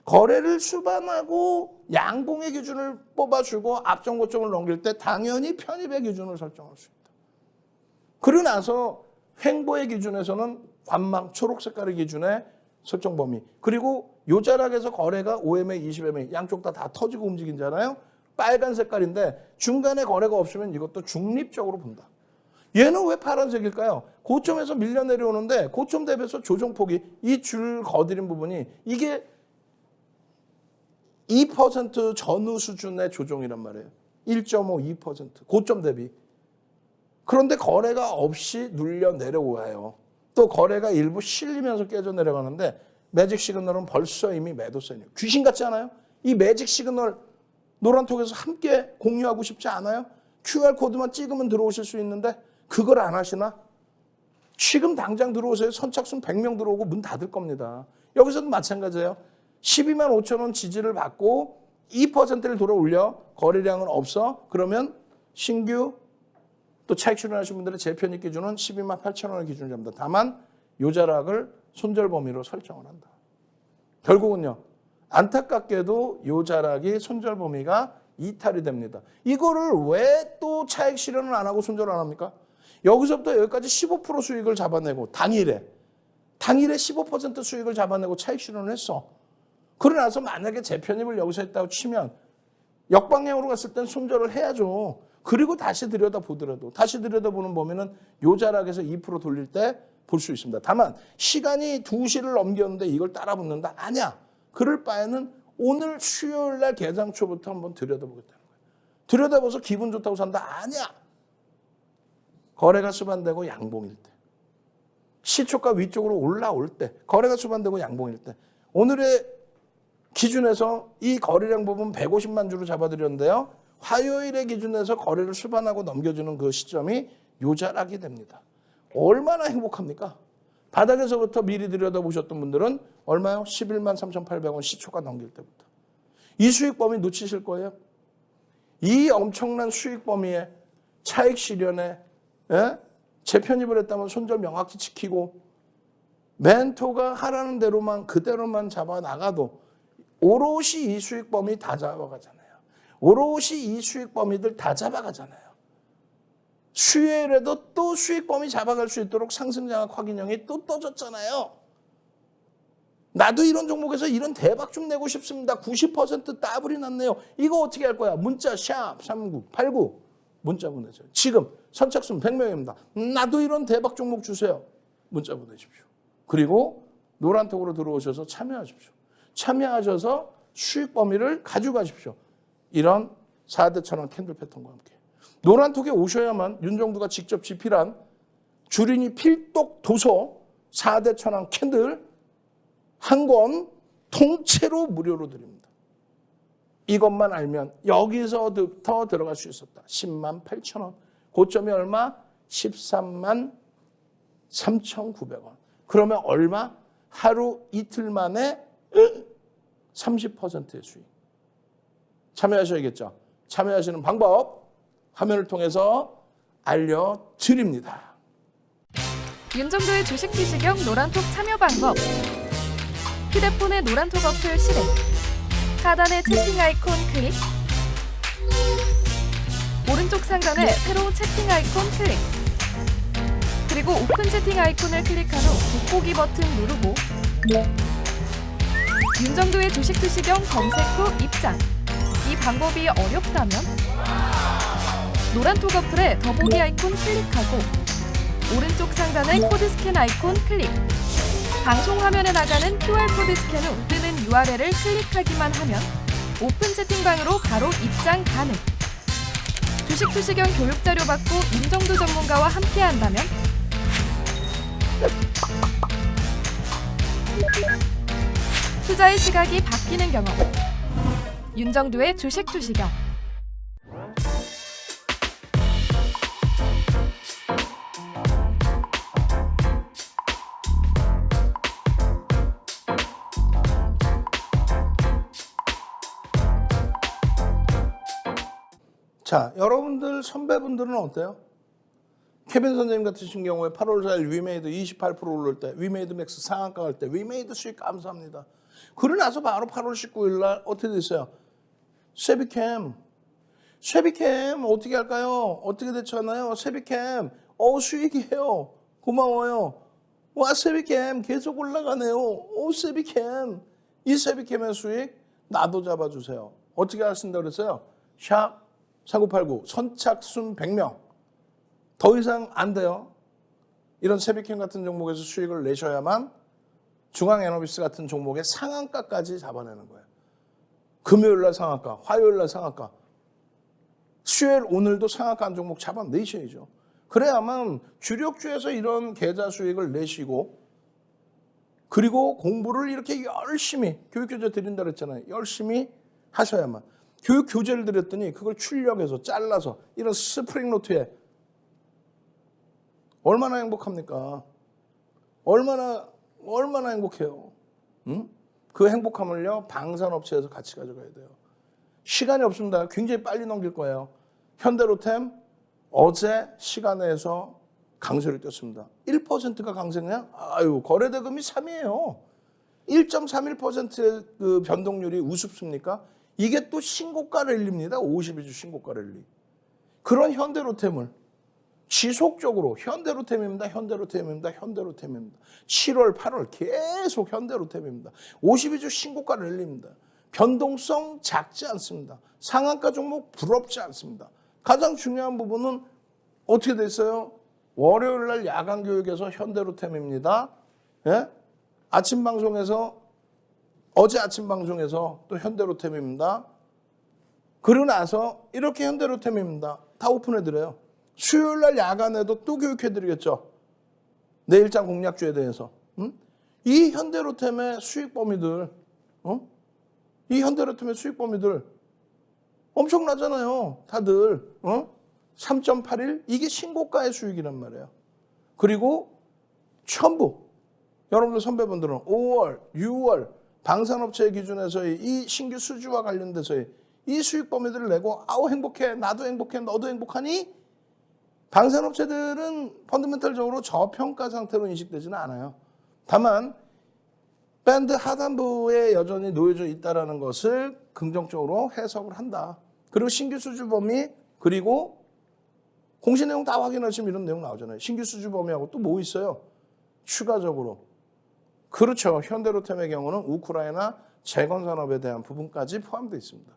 Speaker 1: 거래를 수반하고 양봉의 기준을 뽑아주고 앞전 고점을 넘길 때 당연히 편입의 기준을 설정할 수 있다. 그러고 나서 횡보의 기준에서는 관망 초록 색깔의 기준에 설정 범위. 그리고 요 자락에서 거래가 5MA, 20MA 양쪽 다 터지고 움직이잖아요. 빨간 색깔인데 중간에 거래가 없으면 이것도 중립적으로 본다. 얘는 왜 파란색일까요? 고점에서 밀려 내려오는데 고점 대비해서 조정폭이 이 줄 거드린 부분이 이게 2% 전후 수준의 조정이란 말이에요. 1.5, 2% 고점 대비. 그런데 거래가 없이 눌려 내려와요. 또 거래가 일부 실리면서 깨져 내려가는데 매직 시그널은 벌써 이미 매도 사인이에요. 귀신 같지 않아요? 이 매직 시그널 노란톡에서 함께 공유하고 싶지 않아요? QR코드만 찍으면 들어오실 수 있는데 그걸 안 하시나? 지금 당장 들어오세요. 선착순 100명 들어오고 문 닫을 겁니다. 여기서도 마찬가지예요. 12만 5천 원 지지를 받고 2%를 돌아 올려 거래량은 없어. 그러면 신규 또 차익 출연하신 분들의 재편입 기준은 12만 8천 원을 기준으로 잡니다. 다만 요 자락을 손절 범위로 설정을 한다. 결국은요. 안타깝게도 요 자락이 손절 범위가 이탈이 됩니다. 이거를 왜 또 차익 실현을 안 하고 손절 안 합니까? 여기서부터 여기까지 15% 수익을 잡아내고 당일에 15% 수익을 잡아내고 차익 실현을 했어. 그러고 나서 만약에 재편입을 여기서 했다고 치면 역방향으로 갔을 땐 손절을 해야죠. 그리고 다시 들여다보더라도 다시 들여다보는 범위는 요 자락에서 2% 돌릴 때 볼 수 있습니다. 다만 시간이 2시를 넘겼는데 이걸 따라 붙는다? 아니야. 그럴 바에는 오늘 수요일 날 개장 초부터 한번 들여다보겠다는 거예요. 들여다봐서 기분 좋다고 산다? 아니야. 거래가 수반되고 양봉일 때. 시초가 위쪽으로 올라올 때. 거래가 수반되고 양봉일 때. 오늘의 기준에서 이 거래량 부분 150만 주로 잡아드렸는데요. 화요일의 기준에서 거래를 수반하고 넘겨주는 그 시점이 요 자락이 됩니다. 얼마나 행복합니까? 바닥에서부터 미리 들여다보셨던 분들은 얼마요? 11만 3,800원 시초가 넘길 때부터. 이 수익 범위 놓치실 거예요. 이 엄청난 수익 범위에 차익 실현에 재편입을 했다면 손절 명확히 지키고 멘토가 하라는 대로만 그대로만 잡아 나가도 오롯이 이 수익 범위 다 잡아가잖아요. 오롯이 이 수익 범위들 다 잡아가잖아요. 수요일에도 또 수익 범위 잡아갈 수 있도록 상승장악 확인형이 또 떠졌잖아요. 나도 이런 종목에서 이런 대박 좀 내고 싶습니다. 90% 더블이 났네요. 이거 어떻게 할 거야? 문자 샵 3989 문자 보내세요. 지금 선착순 100명입니다. 나도 이런 대박 종목 주세요. 문자 보내십시오. 그리고 노란톡으로 들어오셔서 참여하십시오. 참여하셔서 수익 범위를 가져가십시오. 이런 4대 천원 캔들 패턴과 함께. 노란톡에 오셔야만 윤정두가 직접 집필한 주린이 필독 도서 4대 천원 캔들 한 권 통째로 무료로 드립니다. 이것만 알면 여기서부터 들어갈 수 있었다. 10만 8천 원. 고점이 얼마? 13만 3,900원. 그러면 얼마? 하루 이틀 만에 30%의 수익. 참여하셔야겠죠. 참여하시는 방법 화면을 통해서 알려드립니다.
Speaker 2: 윤정도의 주식 지식형 노란톡 참여 방법.
Speaker 3: 휴대폰의 노란 톡 어플 실행, 하단의 채팅 아이콘 클릭, 오른쪽 상단에 새로운 채팅 아이콘 클릭, 그리고 오픈 채팅 아이콘을 클릭한 후 돋보기 버튼 누르고 윤정도의 주식 투시경 검색 후 입장. 이 방법이 어렵다면 노란 톡 어플에 더보기 아이콘 클릭하고 오른쪽 상단의 코드 스캔 아이콘 클릭. 방송 화면에 나가는 QR코드 스캔 후 뜨는 URL을 클릭하기만 하면 오픈 채팅방으로 바로 입장 가능. 주식 투시경 교육 자료 받고 윤정도 전문가와 함께 한다면 투자의 시각이 바뀌는 경험. 윤정도의 주식 투시경.
Speaker 1: 자, 여러분들 선배분들은 어때요? 케빈 선생님 같으신 경우에 8월 4일 위메이드 28% 오를 때, 위메이드 맥스 상한가 갈 때, 위메이드 수익 감사합니다. 그러고 나서 바로 8월 19일 날 어떻게 됐어요? 세비캠 어떻게 할까요? 어떻게 대처하나요? 세비캠 수익이에요. 고마워요. 와, 세비캠 계속 올라가네요. 세비캠. 이 세비캠의 수익 나도 잡아주세요. 어떻게 하신다고 그랬어요? 샵 4989 선착순 100명. 더 이상 안 돼요. 이런 세비캠 같은 종목에서 수익을 내셔야만 중앙에너비스 같은 종목의 상한가까지 잡아내는 거예요. 금요일날 상한가, 화요일날 상한가, 수요일 오늘도 상한가 한 종목 잡아내셔야죠. 그래야만 주력주에서 이런 계좌 수익을 내시고, 그리고 공부를 이렇게 열심히 교육교재 드린다 그랬잖아요. 열심히 하셔야만. 교육교재를 드렸더니 그걸 출력해서 잘라서 이런 스프링노트에 얼마나 행복합니까? 얼마나 행복해요. 응? 그 행복함을요, 방산업체에서 같이 가져가야 돼요. 시간이 없습니다. 굉장히 빨리 넘길 거예요. 현대로템 어제 시간에서 강세를 띄었습니다. 1%가 강세냐? 거래대금이 3이에요. 1.31%의 그 변동률이 우습습니까? 이게 또 신고가 랠리입니다. 52주 신고가 랠리. 그런 현대로템을 지속적으로 현대로템입니다. 7월, 8월 계속 현대로템입니다. 52주 신고가 랠리입니다. 변동성 작지 않습니다. 상한가 종목 부럽지 않습니다. 가장 중요한 부분은 어떻게 됐어요? 월요일 날 야간 교육에서 현대로템입니다. 예? 아침 방송에서 어제 아침 방송에서 또 현대로템입니다. 그러고 나서 이렇게 현대로템입니다. 다 오픈해드려요. 수요일 날 야간에도 또 교육해드리겠죠. 내일장 공략주에 대해서. 이 현대로템의 수익 범위들, 이 현대로템의 수익 범위들 엄청나잖아요. 다들 3.81 이게 신고가의 수익이란 말이에요. 그리고 전부 여러분들 선배분들은 5월, 6월 방산업체 기준에서의 이 신규 수주와 관련돼서의 이 수익 범위들을 내고 행복해, 나도 행복해, 너도 행복하니? 방산업체들은 펀더멘털적으로 저평가 상태로 인식되지는 않아요. 다만 밴드 하단부에 여전히 놓여져 있다는 것을 긍정적으로 해석을 한다. 그리고 신규 수주 범위, 그리고 공시 내용 다 확인하시면 이런 내용 나오잖아요. 신규 수주 범위하고 또 뭐 있어요? 추가적으로. 그렇죠. 현대로템의 경우는 우크라이나 재건산업에 대한 부분까지 포함되어 있습니다.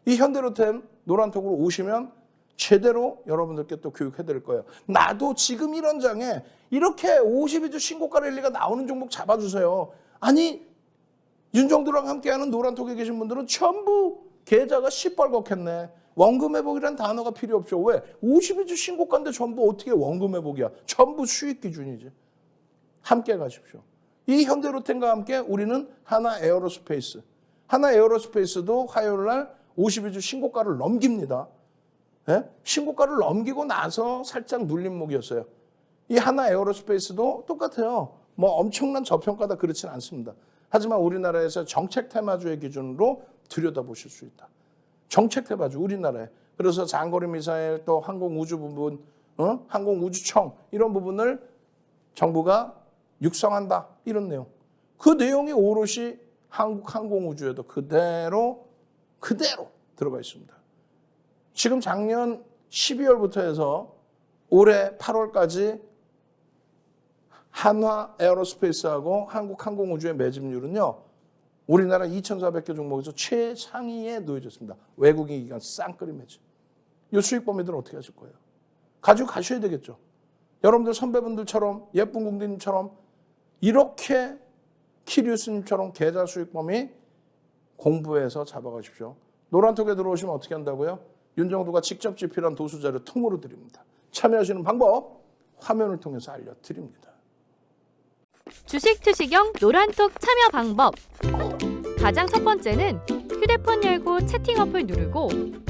Speaker 1: 이 현대로템 노란톡으로 오시면 제대로 여러분들께 또 교육해드릴 거예요. 나도 지금 이런 장에 이렇게 52주 신고가 랠리가 나오는 종목 잡아주세요. 아니, 윤정도랑 함께하는 노란톡에 계신 분들은 전부 계좌가 시뻘겋겠네. 원금 회복이란 단어가 필요 없죠. 왜? 52주 신고가인데 전부 어떻게 원금 회복이야. 전부 수익 기준이지. 함께 가십시오. 이 현대로템과 함께 우리는 하나에어로스페이스. 하나에어로스페이스도 화요일 날 52주 신고가를 넘깁니다. 예? 신고가를 넘기고 나서 살짝 눌림목이었어요. 이 하나에어로스페이스도 똑같아요. 뭐 엄청난 저평가다 그렇지는 않습니다. 하지만 우리나라에서 정책 테마주의 기준으로 들여다보실 수 있다. 정책 테마주 우리나라에. 그래서 장거리 미사일 또 항공우주 부분, 항공우주청 이런 부분을 정부가 육성한다. 이런 내용. 그 내용이 오롯이 한국항공우주에도 그대로 들어가 있습니다. 지금 작년 12월부터 해서 올해 8월까지 한화 에어로스페이스하고 한국항공우주의 매집률은요, 우리나라 2,400개 종목에서 최상위에 놓여졌습니다. 외국인 기관 쌍끌이 매집. 이 수익 범위들은 어떻게 하실 거예요? 가지고 가셔야 되겠죠. 여러분들 선배분들처럼 예쁜 궁디님처럼 이렇게 키리우스님처럼 계좌 수익 범위 공부해서 잡아가십시오. 노란톡에 들어오시면 어떻게 한다고요? 윤정두가 직접 집필한 도수자료 통으로 드립니다. 참여하시는 방법 화면을 통해서 알려드립니다.
Speaker 2: 주식 투시경 노란톡 참여 방법. 가장 첫 번째는 휴대폰 열고 채팅 어플 누르고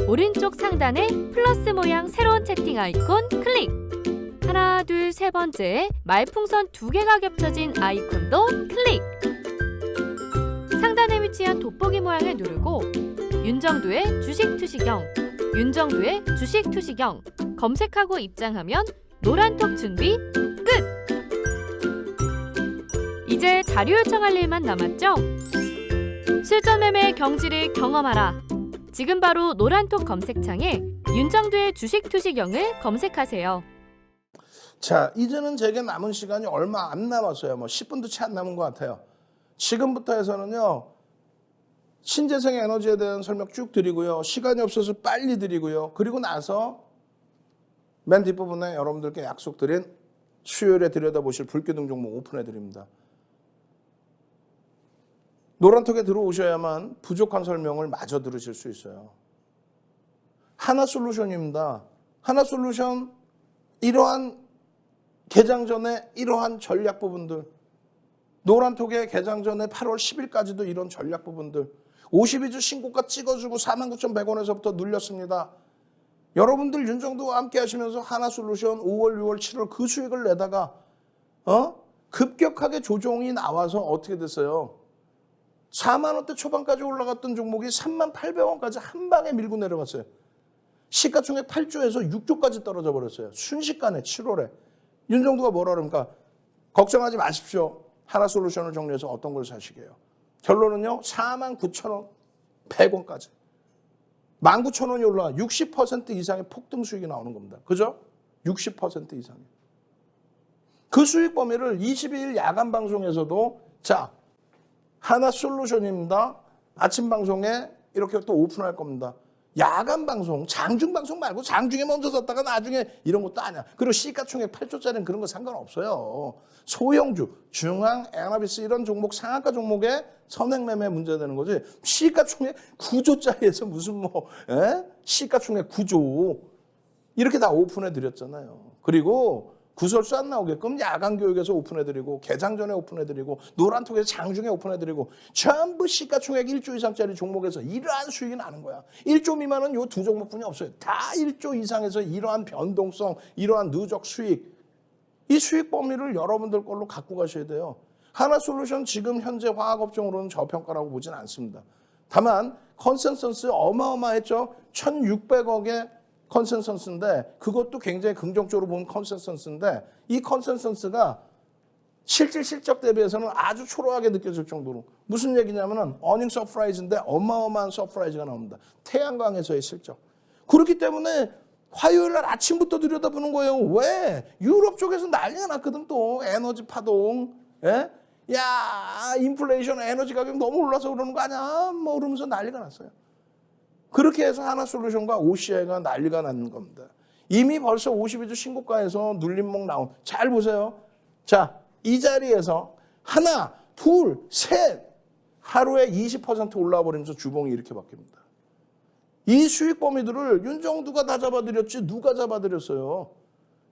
Speaker 2: 오른쪽 상단에 플러스 모양 새로운 채팅 아이콘 클릭. 하나, 둘, 세 번째 말풍선 2개가 겹쳐진 아이콘도 클릭. 상단에 위치한 돋보기 모양을 누르고 윤정두의 주식 투시경, 윤정두의 주식 투시경 검색하고 입장하면 노란톡 준비 끝! 이제 자료 요청할 일만 남았죠? 실전 매매 경지를 경험하라. 지금 바로 노란톡 검색창에 윤정두의 주식 투시경을 검색하세요.
Speaker 1: 자, 이제는 제게 남은 시간이 얼마 안 남았어요. 10분도 채 안 남은 것 같아요. 지금부터 해서는요, 신재생 에너지에 대한 설명 쭉 드리고요. 시간이 없어서 빨리 드리고요. 그리고 나서 맨 뒷부분에 여러분들께 약속드린 수요일에 들여다보실 불기둥 종목 오픈해 드립니다. 노란톡에 들어오셔야만 부족한 설명을 마저 들으실 수 있어요. 하나솔루션입니다. 하나솔루션 이러한 개장 전에 이러한 전략 부분들, 노란톡에 개장 전에 8월 10일까지도 이런 전략 부분들, 52주 신고가 찍어주고 49,100원에서부터 눌렸습니다. 여러분들 윤정두와 함께 하시면서 하나솔루션 5월, 6월, 7월 그 수익을 내다가 급격하게 조정이 나와서 어떻게 됐어요? 4만 원대 초반까지 올라갔던 종목이 38,000원까지 한 방에 밀고 내려갔어요. 시가총액 8조에서 6조까지 떨어져 버렸어요. 순식간에 7월에. 윤정두가 뭐라 그럽니까? 걱정하지 마십시오. 하나솔루션을 정리해서 어떤 걸 사시게요? 결론은요. 49,100원까지. 19,000원이 올라가 60% 이상의 폭등 수익이 나오는 겁니다. 그죠? 60% 이상이. 그 수익 범위를 22일 야간 방송에서도 자, 하나솔루션입니다. 아침 방송에 이렇게 또 오픈할 겁니다. 야간 방송, 장중 방송 말고 장중에 먼저 섰다가 나중에 이런 것도 아니야. 그리고 시가총액 8조짜리는 그런 거 상관없어요. 소형주, 중앙, 에너비스 이런 종목, 상한가 종목에 선행매매 문제되는 거지. 시가총액 9조짜리에서 무슨 시가총액 9조 이렇게 다 오픈해 드렸잖아요. 그리고 구설수 안 나오게끔 야간 교육에서 오픈해드리고 개장 전에 오픈해드리고 노란톡에서 장중에 오픈해드리고 전부 시가총액 1조 이상짜리 종목에서 이러한 수익이 나는 거야. 1조 미만은 요 두 종목뿐이 없어요. 다 1조 이상에서 이러한 변동성, 이러한 누적 수익, 이 수익 범위를 여러분들 걸로 갖고 가셔야 돼요. 하나솔루션 지금 현재 화학업종으로는 저평가라고 보진 않습니다. 다만 컨센서스 어마어마했죠. 1,600억의 컨센서스인데 그것도 굉장히 긍정적으로 본 컨센서스인데 이 컨센서스가 실질 대비해서는 아주 초라하게 느껴질 정도로 무슨 얘기냐면은 어닝 서프라이즈인데 어마어마한 서프라이즈가 나옵니다. 태양광에서의 실적. 그렇기 때문에 화요일 날 아침부터 들여다보는 거예요. 왜? 유럽 쪽에서 난리가 났거든 또 에너지 파동. 예? 야 인플레이션 에너지 가격 너무 올라서 그러는 거 아니야? 그러면서 난리가 났어요. 그렇게 해서 하나솔루션과 OCI가 난리가 나는 겁니다. 이미 벌써 52주 신고가에서 눌림목 나온. 잘 보세요. 자, 이 자리에서 하나, 둘, 셋 하루에 20% 올라와 버리면서 주봉이 이렇게 바뀝니다. 이 수익 범위들을 윤정두가 다 잡아드렸지 누가 잡아드렸어요.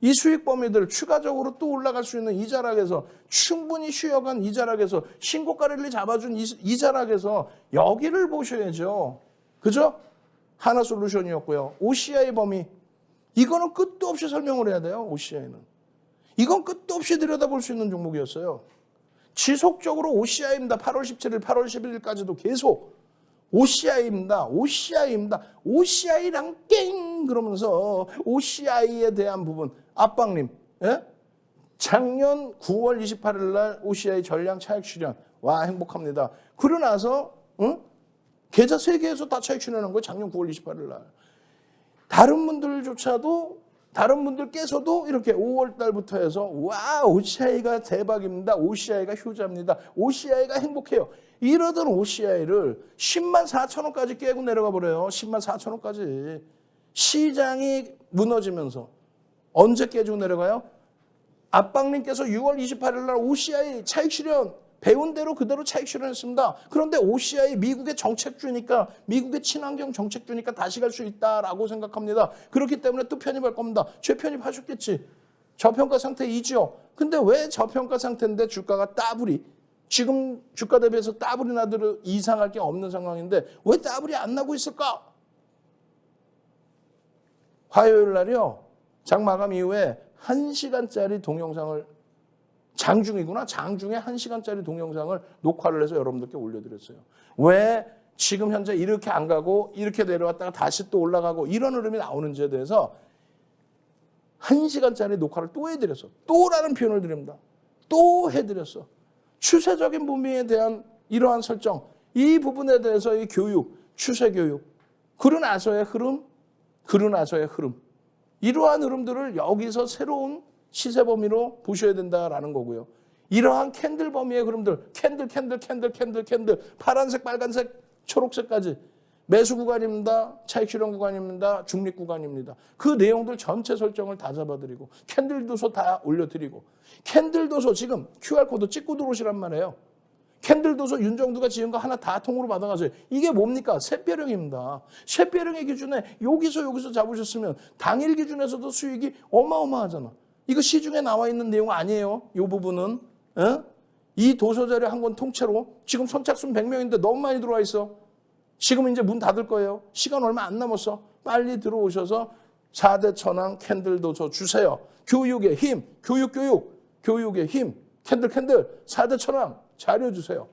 Speaker 1: 이 수익 범위들 추가적으로 또 올라갈 수 있는 이 자락에서 충분히 쉬어간 이 자락에서 신고가를 잡아준 이 자락에서 여기를 보셔야죠. 그죠? 하나솔루션이었고요. OCI 범위. 이거는 끝도 없이 설명을 해야 돼요. OCI는. 이건 끝도 없이 들여다볼 수 있는 종목이었어요. 지속적으로 OCI입니다. 8월 17일, 8월 11일까지도 계속 OCI입니다. OCI입니다. OCI랑 깽 그러면서 OCI에 대한 부분. 압박님. 예? 작년 9월 28일 날 OCI 전량 차익 실현. 와 행복합니다. 그러고 나서 계좌 3개에서 다 차익 실현한 거예요. 작년 9월 28일 날. 다른 분들께서도 이렇게 5월 달부터 해서 와 OCI가 대박입니다. OCI가 효자입니다. OCI가 행복해요. 이러던 OCI를 10만 4천 원까지 깨고 내려가 버려요. 10만 4천 원까지. 시장이 무너지면서 언제 깨지고 내려가요? 압박님께서 6월 28일 날 OCI 차익 실현 배운 대로 그대로 차익 실현했습니다. 그런데 OCI 미국의 정책주니까 미국의 친환경 정책주니까 다시 갈 수 있다라고 생각합니다. 그렇기 때문에 또 편입할 겁니다. 재편입하셨겠지. 저평가 상태이지요. 근데 왜 저평가 상태인데 주가가 따블이 지금 주가 대비해서 따블이 나도 이상할 게 없는 상황인데 왜 따블이 안 나고 있을까? 화요일 날이요. 장 마감 이후에 1시간짜리 동영상을 장중이구나. 장중에 1시간짜리 동영상을 녹화를 해서 여러분들께 올려드렸어요. 왜 지금 현재 이렇게 안 가고 이렇게 내려왔다가 다시 또 올라가고 이런 흐름이 나오는지에 대해서 1시간짜리 녹화를 또 해드렸어. 또라는 표현을 드립니다. 또 해드렸어. 추세적인 범위에 대한 이러한 설정, 이 부분에 대해서 이 교육, 추세 교육, 그러고 나서의 흐름, 이러한 흐름들을 여기서 새로운 시세 범위로 보셔야 된다라는 거고요. 이러한 캔들 범위의 흐름들, 캔들, 파란색, 빨간색, 초록색까지 매수 구간입니다. 차익 실현 구간입니다. 중립 구간입니다. 그 내용들 전체 설정을 다 잡아드리고 캔들 도서 다 올려드리고 캔들 도서 지금 QR코드 찍고 들어오시란 말이에요. 캔들 도서 윤정두가 지은 거 하나 다 통으로 받아가세요. 이게 뭡니까? 셋배령입니다. 셋배령의 기준에 여기서 잡으셨으면 당일 기준에서도 수익이 어마어마하잖아. 이거 시중에 나와 있는 내용 아니에요. 이 부분은. 이 도서 자료 한 권 통째로 지금 선착순 100명인데 너무 많이 들어와 있어. 지금 이제 문 닫을 거예요. 시간 얼마 안 남았어. 빨리 들어오셔서 4대 천왕 캔들 도서 주세요. 교육의 힘, 교육의 힘, 캔들 4대 천왕 자료 주세요.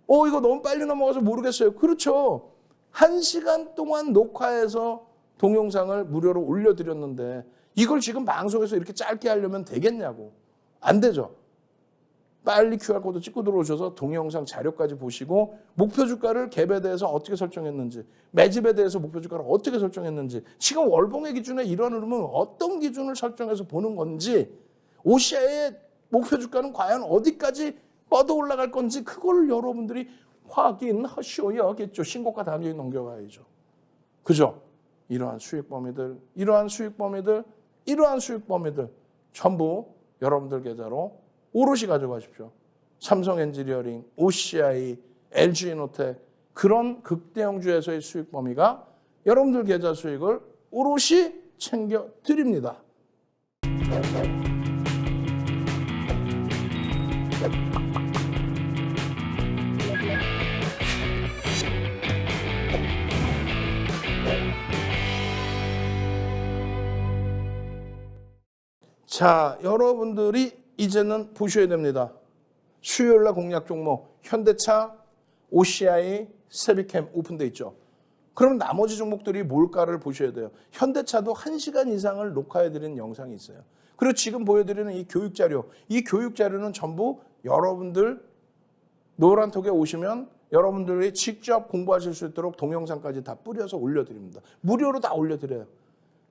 Speaker 1: 이거 너무 빨리 넘어가서 모르겠어요. 그렇죠. 1시간 동안 녹화해서 동영상을 무료로 올려드렸는데 이걸 지금 방송에서 이렇게 짧게 하려면 되겠냐고. 안 되죠. 빨리 QR코드 찍고 들어오셔서 동영상 자료까지 보시고 목표 주가를 갭에 대해서 어떻게 설정했는지, 매집에 대해서 목표 주가를 어떻게 설정했는지, 지금 월봉의 기준에 이런 흐름은 어떤 기준을 설정해서 보는 건지, OCI의 목표 주가는 과연 어디까지 뻗어 올라갈 건지 그걸 여러분들이 확인하셔야겠죠. 신고가 단위에 넘겨가야죠. 그죠? 이러한 수익 범위들 전부 여러분들 계좌로 오롯이 가져가십시오. 삼성 엔지니어링, OCI, LG에너텍 그런 극대형주에서의 수익 범위가 여러분들 계좌 수익을 오롯이 챙겨드립니다. 자, 여러분들이 이제는 보셔야 됩니다. 수요일날 공략 종목 현대차, OCI, 세비캠 오픈돼 있죠. 그럼 나머지 종목들이 뭘까를 보셔야 돼요. 현대차도 1시간 이상을 녹화해드린 영상이 있어요. 그리고 지금 보여드리는 이 교육자료, 이 교육자료는 전부 여러분들 노란톡에 오시면 여러분들이 직접 공부하실 수 있도록 동영상까지 다 뿌려서 올려드립니다. 무료로 다 올려드려요.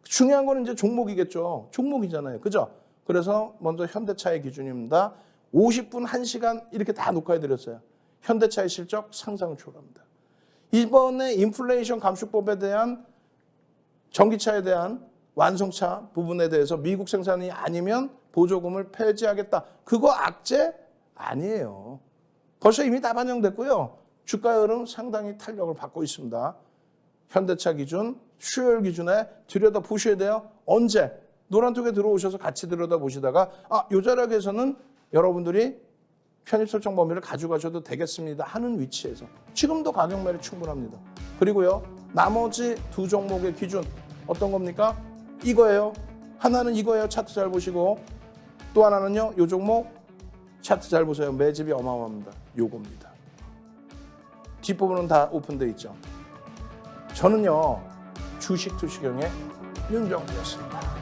Speaker 1: 중요한 건 이제 종목이겠죠. 종목이잖아요. 그죠? 그래서 먼저 현대차의 기준입니다. 50분, 1시간 이렇게 다 녹화해드렸어요. 현대차의 실적 상상을 초월합니다. 이번에 인플레이션 감축법에 대한 전기차에 대한 완성차 부분에 대해서 미국 생산이 아니면 보조금을 폐지하겠다. 그거 악재 아니에요. 벌써 이미 다 반영됐고요. 주가 흐름 상당히 탄력을 받고 있습니다. 현대차 기준, 수요일 기준에 들여다보셔야 돼요. 언제? 노란톡에 들어오셔서 같이 들여다보시다가 요 자락에서는 여러분들이 편입 설정 범위를 가져가셔도 되겠습니다 하는 위치에서 지금도 가격 매매 충분합니다. 그리고요. 나머지 두 종목의 기준 어떤 겁니까? 이거예요. 하나는 이거예요. 차트 잘 보시고 또 하나는요. 요 종목 차트 잘 보세요. 매집이 어마어마합니다. 요겁니다. 뒷부분은 다 오픈되어 있죠. 저는요. 주식 투시경의 윤정주였습니다.